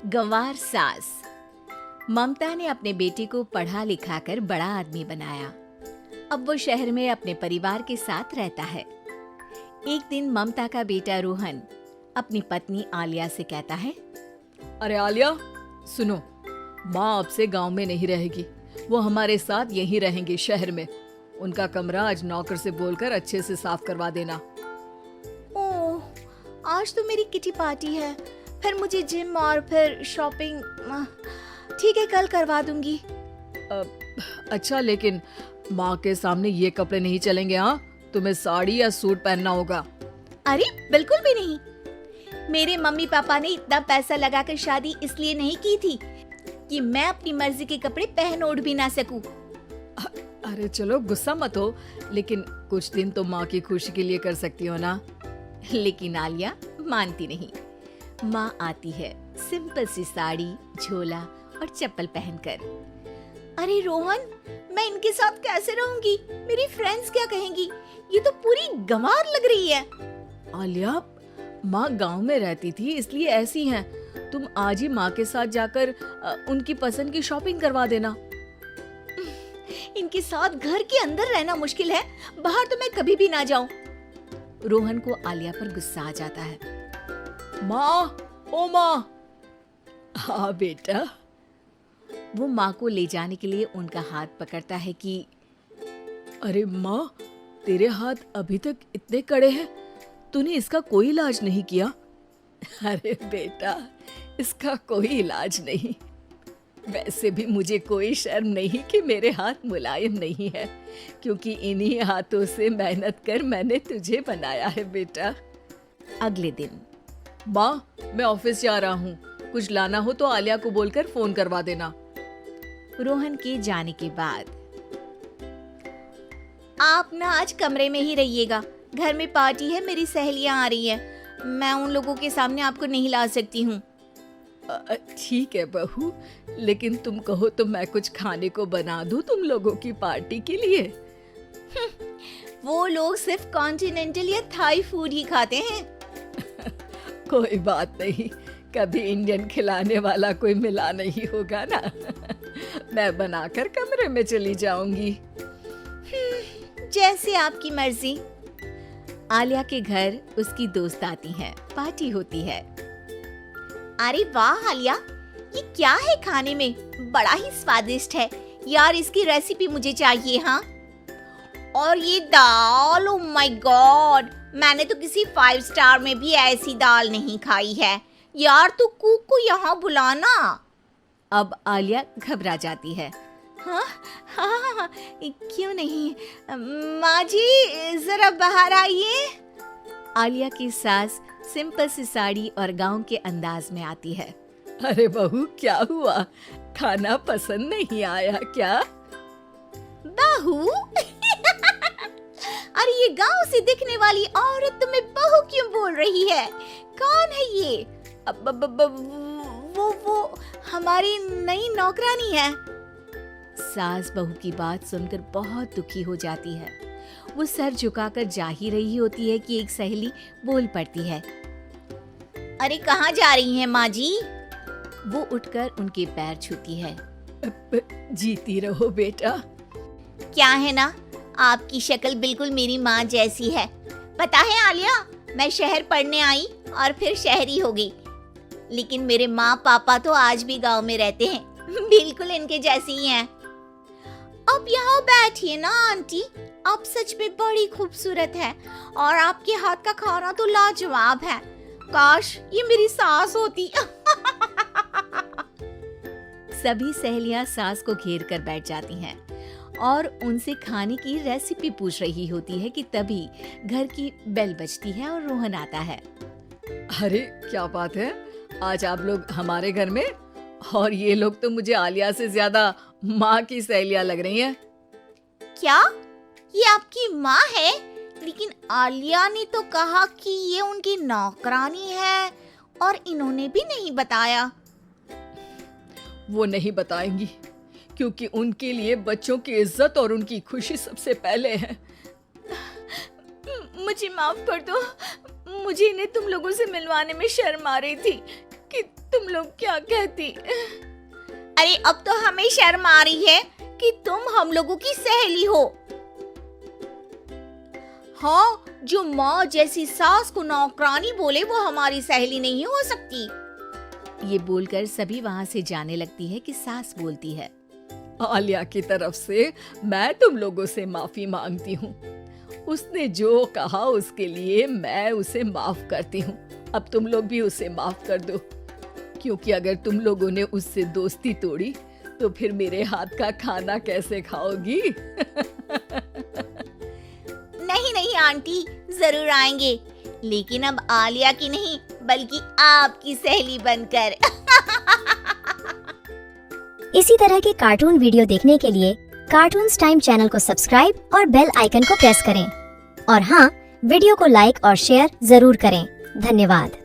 गंवार सास। ममता ने अपने बेटे को पढ़ा लिखा कर बड़ा आदमी बनाया। अब वो शहर में अपने परिवार के साथ रहता है। एक दिन ममता का बेटा रोहन अपनी पत्नी आलिया से कहता है, अरे आलिया, सुनो, माँ अब से गांव में नहीं रहेगी। वो हमारे साथ यहीं रहेंगे शहर में। उनका कमरा आज नौकर से बोलकर अच्छे से साफ करवा देना। ओह, आज तो मेरी किटी पार्टी है, फिर मुझे जिम और फिर शॉपिंग। ठीक है, कल करवा दूंगी। अच्छा, लेकिन माँ के सामने ये कपड़े नहीं चलेंगे। हाँ, तुम्हें साड़ी या सूट पहनना होगा। अरे बिल्कुल भी नहीं। मेरे मम्मी पापा ने इतना पैसा लगाकर शादी इसलिए नहीं की थी कि मैं अपनी मर्जी के कपड़े पहन ओढ़ भी ना सकूं। अरे चलो, गुस्सा मत हो, लेकिन कुछ दिन तो माँ की खुशी के लिए कर सकती हो ना। लेकिन आलिया मानती नहीं। माँ आती है सिंपल सी साड़ी, झोला और चप्पल पहनकर। अरे रोहन, मैं इनके साथ कैसे रहूंगी? मेरी फ्रेंड्स क्या कहेंगी? ये तो पूरी गंवार लग रही है। आलिया, माँ गांव में रहती थी इसलिए ऐसी हैं। तुम आज ही माँ के साथ जाकर उनकी पसंद की शॉपिंग करवा देना। इनके साथ घर के अंदर रहना मुश्किल है, बाहर तो मैं कभी भी ना जाऊं। रोहन को आलिया पर गुस्सा आ जाता है। माँ, ओ माँ। हाँ बेटा। वो माँ को ले जाने के लिए उनका हाथ पकड़ता है कि अरे माँ, तेरे हाथ अभी तक इतने कड़े हैं, तूने इसका कोई इलाज नहीं किया? अरे बेटा, इसका कोई इलाज नहीं। वैसे भी मुझे कोई शर्म नहीं कि मेरे हाथ मुलायम नहीं है, क्योंकि इन्हीं हाथों से मेहनत कर मैंने तुझे बनाया है बेटा। अगले दिन, माँ, मैं ऑफिस जा रहा हूँ। कुछ लाना हो तो आलिया को बोलकर फोन करवा देना। रोहन के जाने के बाद, आप ना आज कमरे में ही रहिएगा, घर में पार्टी है, मेरी सहेलियां आ रही हैं, मैं उन लोगों के सामने आपको नहीं ला सकती हूँ। ठीक है बहू, लेकिन तुम कहो तो मैं कुछ खाने को बना दूं तुम लोगों की पार्टी के लिए। वो लोग सिर्फ कॉन्टिनेंटल या थाई फूड ही खाते हैं। कोई बात नहीं, कभी इंडियन खिलाने वाला कोई मिला नहीं होगा ना। मैं बनाकर कमरे में चली जाऊंगी। जैसे आपकी मर्जी। आलिया के घर उसकी दोस्त आती है, पार्टी होती है। अरे वाह आलिया, ये क्या है खाने में? बड़ा ही स्वादिष्ट है यार, इसकी रेसिपी मुझे चाहिए। हाँ, और ये दाल, ओह माय गॉड, मैंने तो किसी 5 स्टार में भी ऐसी दाल नहीं खाई है यार। तू कुक को यहाँ बुलाना। अब आलिया घबरा जाती है। हाँ हाँ हाँ, क्यों नहीं, माँ जी जरा बाहर आइए। आलिया की सास सिंपल सी साड़ी और गांव के अंदाज में आती है। अरे बहू, क्या हुआ? खाना पसंद नहीं आया क्या? बहू? अरे ये गांव से दिखने वाली औरत तुम्हें बहू क्यों बोल रही है? कौन है ये? वो हमारी नई नौकरानी है। सास बहू की बात सुनकर बहुत दुखी हो जाती है। वो सर झुकाकर जा ही रही होती है कि एक सहेली बोल पड़ती है। अरे कहाँ जा रही हैं माँ जी? वो उठकर उनके पैर छूती है। जीती रहो बेटा। क्या है ना, आपकी शक्ल बिल्कुल मेरी माँ जैसी है। पता है आलिया, मैं शहर पढ़ने आई और फिर शहरी हो गई, लेकिन मेरे माँ पापा तो आज भी गांव में रहते हैं, बिल्कुल इनके जैसे ही हैं। अब यहाँ बैठिए ना आंटी, आप सच में बड़ी खूबसूरत है और आपके हाथ का खाना तो लाजवाब है। काश ये मेरी सास होती। सभी सहेलियां सास को घेर कर बैठ जाती हैं और उनसे खाने की रेसिपी पूछ रही होती है कि तभी घर की बेल बजती है और रोहन आता है। अरे क्या बात है, आज आप लोग हमारे घर में? और ये लोग तो मुझे आलिया से ज्यादा माँ की सहेलियां लग रही हैं। क्या ये आपकी माँ है? लेकिन आलिया ने तो कहा कि ये उनकी नौकरानी है और इन्होंने भी नहीं बताया। वो नहीं बताएंगी, क्योंकि उनके लिए बच्चों की इज्जत और उनकी खुशी सबसे पहले है। मुझे माफ कर दो, मुझे इन्हें तुम लोगों से मिलवाने में शर्म आ रही थी। कि तुम लोग क्या कहती। अरे अब तो हमें शर्म आ रही है कि तुम हम लोगों की सहेली हो। हाँ, जो माँ जैसी सास को नौकरानी बोले वो हमारी सहेली नहीं हो सकती। ये बोलकर सभी वहाँ से जाने लगती है कि सास बोलती है, आलिया की तरफ से मैं तुम लोगों से माफी मांगती हूँ। उसने जो कहा उसके लिए मैं उसे माफ करती हूँ। अब तुम लोग भी उसे माफ कर दो, क्योंकि अगर तुम लोगों ने उससे दोस्ती तोड़ी तो फिर मेरे हाथ का खाना कैसे खाओगी? नहीं नहीं आंटी, जरूर आएंगे, लेकिन अब आलिया की नहीं बल्कि आपकी सहेली बनकर। इसी तरह के कार्टून वीडियो देखने के लिए कार्टून्स टाइम चैनल को सब्सक्राइब और बेल आइकन को प्रेस करें। और हाँ, वीडियो को लाइक और शेयर जरूर करें। धन्यवाद।